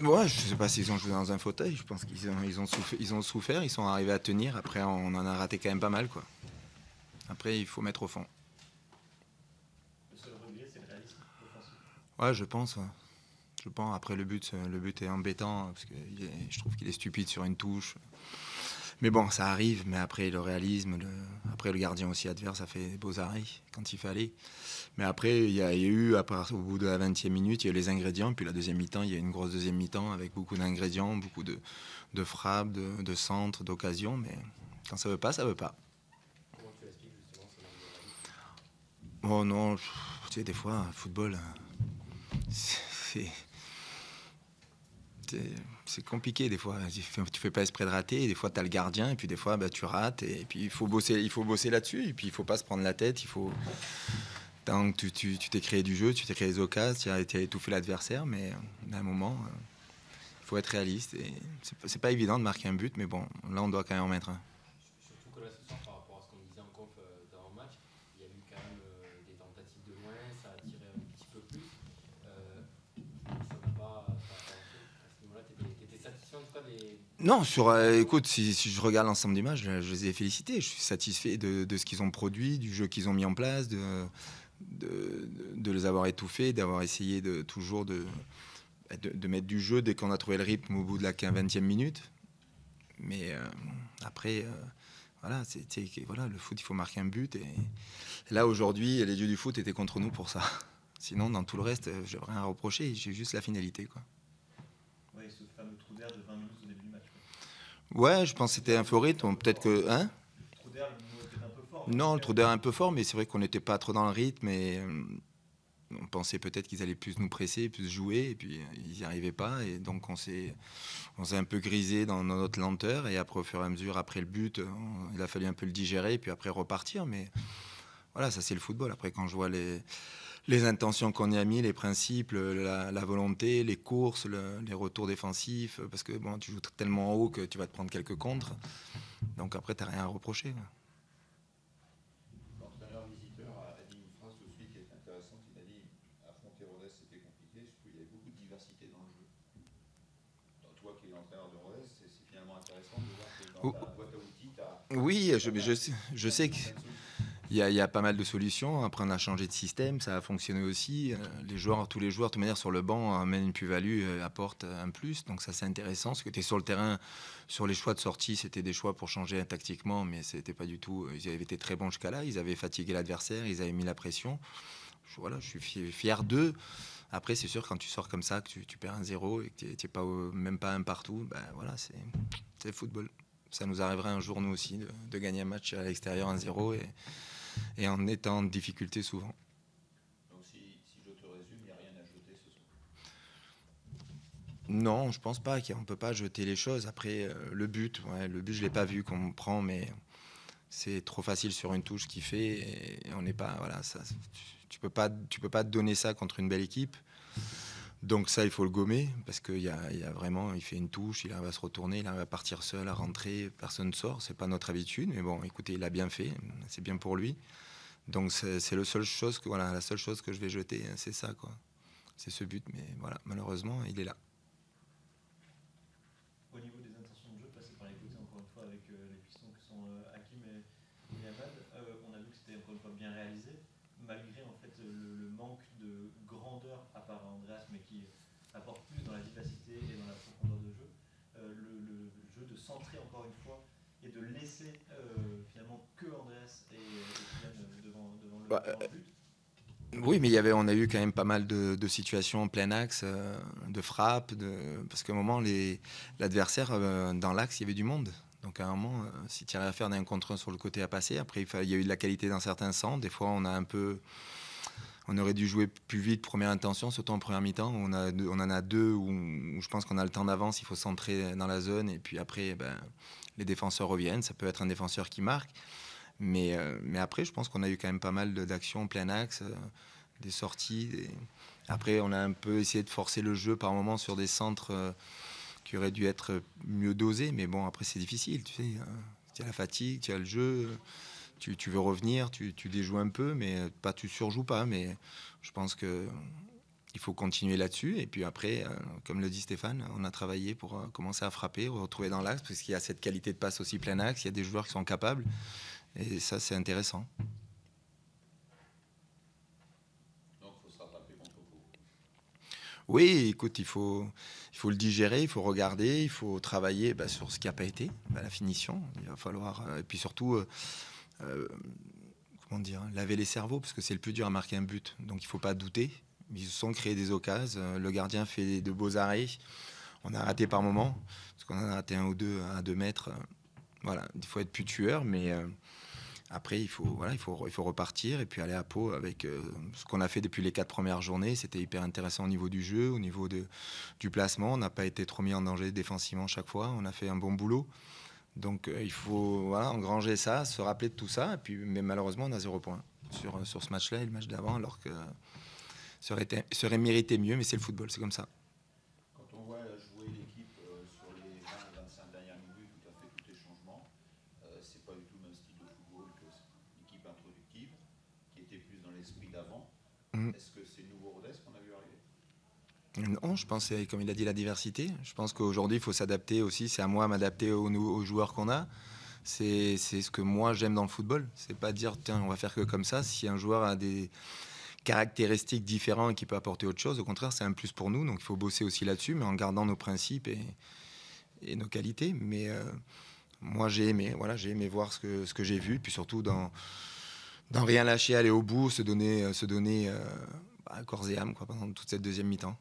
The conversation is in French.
Ouais, je sais pas s'ils ont joué dans un fauteuil. Je pense qu'ils ont souffert. Ils sont arrivés à tenir. Après, on en a raté quand même pas mal, quoi. Après, il faut mettre au fond. Le seul regret, c'est le réalisme offensif. Ouais, je pense. Ouais. Je pense. Après, le but est embêtant parce que je trouve qu'il est stupide sur une touche. Mais bon, ça arrive. Mais après, le réalisme, après le gardien aussi adverse, ça fait des beaux arrêts quand il fallait. Mais après, il y a eu, au bout de la 20e minute, il y a eu les ingrédients. Puis la deuxième mi-temps, il y a eu une grosse deuxième mi-temps avec beaucoup d'ingrédients, beaucoup de frappes, de centres, d'occasions. Mais quand ça veut pas, ça veut pas. Comment tu expliques justement ce manque de réalisme? Oh non, tu sais, des fois, le football, c'est c'est compliqué des fois. Tu fais pas exprès de rater. Des fois, tu as le gardien et puis des fois, bah, tu rates. Et puis, il faut bosser là-dessus. Et puis, il faut pas se prendre la tête. Tant que tu t'es créé du jeu, tu t'es créé des occasions, tu as étouffé l'adversaire. Mais à un moment, il faut être réaliste. Et c'est pas évident de marquer un but. Mais bon, là, on doit quand même en mettre un. Surtout que là, ce soir, par rapport à ce qu'on disait en conf d'avant le match, il y a eu quand même des tentatives de loin, ça a tiré un petit peu plus. Ça n'a pas, ça a pas marché. À ce niveau-là, tu étais satisfait en tout cas Non, des joueurs? écoute, si je regarde l'ensemble des matchs, je les ai félicités. Je suis satisfait de ce qu'ils ont produit, du jeu qu'ils ont mis en place, de les avoir étouffés, d'avoir essayé de mettre du jeu dès qu'on a trouvé le rythme au bout de la 20e minute. Mais après, voilà, voilà, le foot, il faut marquer un but. Et là, aujourd'hui, les dieux du foot étaient contre nous pour ça. Sinon, dans tout le reste, j'ai rien à reprocher. J'ai juste la finalité, quoi. Ouais, ce fameux trou d'air de 20 minutes au début du match. Ouais, je pense que c'était un faux Peut-être un rythme. peu Peut-être fort, hein. que. Hein. Trou d'air, le mot est peut-être un peu fort, mais en tout Non, le cas, trou d'air un peu fort, mais c'est vrai qu'on n'était pas trop dans le rythme et on pensait peut-être qu'ils allaient plus nous presser, plus jouer, et puis ils n'y arrivaient pas, et donc on s'est un peu grisé dans notre lenteur, et après, au fur et à mesure, après le but, il a fallu un peu le digérer, et puis après repartir, mais voilà, ça c'est le football. Après, quand je vois les intentions qu'on y a mis, les principes, la volonté, les courses, les retours défensifs, parce que bon, tu joues tellement haut que tu vas te prendre quelques contres, donc après, tu n'as rien à reprocher, quoi. L'entraîneur visiteur a dit une phrase tout de suite qui est intéressante. Il a dit affronter Rodez c'était compliqué, surtout il y avait beaucoup de diversité dans le jeu. Donc, toi qui es l'entraîneur de Rodez, c'est finalement intéressant de voir que dans ta boîte à outils, tu as Oui, pas mal, je plein, sais que plein de solutions. il y a pas mal de solutions. Après, on a changé de système, ça a fonctionné aussi. Tous les joueurs, de toute manière, sur le banc, amènent une plus-value, apportent un plus. Donc ça, c'est intéressant. Parce que tu es sur le terrain, sur les choix de sortie, c'était des choix pour changer tactiquement, mais c'était pas du tout. Ils avaient été très bons jusqu'à là. Ils avaient fatigué l'adversaire, ils avaient mis la pression. Voilà, je suis fier d'eux. Après, c'est sûr, quand tu sors comme ça, que tu perds 1-0 et que tu n'es pas même pas un partout, ben voilà, c'est le football. Ça nous arriverait un jour, nous aussi, de gagner un match à l'extérieur 1-0 et en étant en difficulté souvent. Donc si je te résume, il n'y a rien à jeter ce soir. Non, je pense pas qu'on peut pas jeter les choses. Après, le but, je l'ai pas vu qu'on prend, mais c'est trop facile sur une touche qu'il fait et on n'est pas, voilà, ça, tu peux pas te donner ça contre une belle équipe. Donc ça, il faut le gommer parce qu'il y a vraiment, il fait une touche, il arrive à se retourner, il arrive à partir seul, à rentrer, personne ne sort. C'est pas notre habitude, mais bon, écoutez, il a bien fait, c'est bien pour lui. Donc c'est la seule chose que je vais jeter, hein, c'est ça, quoi. C'est ce but, mais voilà, malheureusement, il est là. au niveau des intentions de jeu, passer par les côtés encore une fois avec les pistons qui sont Hakim et Ahmad, on a vu que c'était encore une fois bien réalisé, malgré en fait le manque de grandeur à part Andreas, mais qui apporte plus dans la vivacité et dans la profondeur de jeu. Le jeu de centrer encore une fois et de laisser finalement que Andreas et Kylian Bah, devant le but. oui, mais on a eu quand même pas mal de situations en plein axe, de frappes, parce qu'à un moment, l'adversaire, dans l'axe, il y avait du monde. Donc à un moment, si tu arrives à faire un contre un sur le côté à passer, après il y a eu de la qualité dans certains centres. Des fois, on aurait dû jouer plus vite, première intention, surtout en première mi-temps. On en a deux où je pense qu'on a le temps d'avance, il faut centrer dans la zone, et puis après, ben, les défenseurs reviennent. Ça peut être un défenseur qui marque. Mais après, je pense qu'on a eu quand même pas mal d'actions en plein axe, des sorties. Après, on a un peu essayé de forcer le jeu par moments sur des centres qui auraient dû être mieux dosés. Mais bon, après, c'est difficile. Tu sais, tu as la fatigue, tu as le jeu, tu veux revenir, tu déjoues un peu, mais pas, tu surjoues pas. Mais je pense que il faut continuer là-dessus. Et puis après, comme le dit Stéphane, on a travaillé pour commencer à frapper, retrouver dans l'axe, parce qu'il y a cette qualité de passe aussi plein axe. Il y a des joueurs qui sont capables. Et ça, c'est intéressant. Donc, il faut se rattraper contre Pau. Oui, écoute, il faut le digérer, il faut regarder, il faut travailler sur ce qui n'a pas été, la finition. Il va falloir. Et puis surtout, comment dire, laver les cerveaux, parce que c'est le plus dur à marquer un but. Donc il ne faut pas douter. Ils se sont créés des occasions. Le gardien fait de beaux arrêts. On a raté par moment, parce qu'on en a raté un ou deux à 2 mètres. Voilà, il faut être plus tueur, mais après, il faut repartir et puis aller à Pau avec ce qu'on a fait depuis les 4 premières journées. C'était hyper intéressant au niveau du jeu, au niveau du placement. On n'a pas été trop mis en danger défensivement chaque fois. On a fait un bon boulot. Donc il faut engranger ça, se rappeler de tout ça. Et puis, mais malheureusement, on a 0 point sur ce match-là et le match d'avant, alors que ça aurait mérité mieux, mais c'est le football, c'est comme ça. Quand on voit jouer l'équipe sur les 20-25 dernières minutes, où tu as fait tous tes changements, c'est pas du tout le même style de football que l'équipe introductive, qui était plus dans l'esprit d'avant. Est-ce que c'est le nouveau Rodez qu'on a vu arriver? Non, je pense, comme il a dit, la diversité. Je pense qu'aujourd'hui, il faut s'adapter aussi. C'est à moi de m'adapter aux joueurs qu'on a. C'est ce que moi j'aime dans le football. C'est pas dire, tiens, on va faire que comme ça. Si un joueur a des caractéristiques différentes et qui peut apporter autre chose, au contraire, c'est un plus pour nous. Donc il faut bosser aussi là-dessus, mais en gardant nos principes et nos qualités. Mais moi, j'ai aimé voir ce que j'ai vu. Puis surtout, dans rien lâcher, aller au bout, se donner corps et âme pendant toute cette deuxième mi-temps.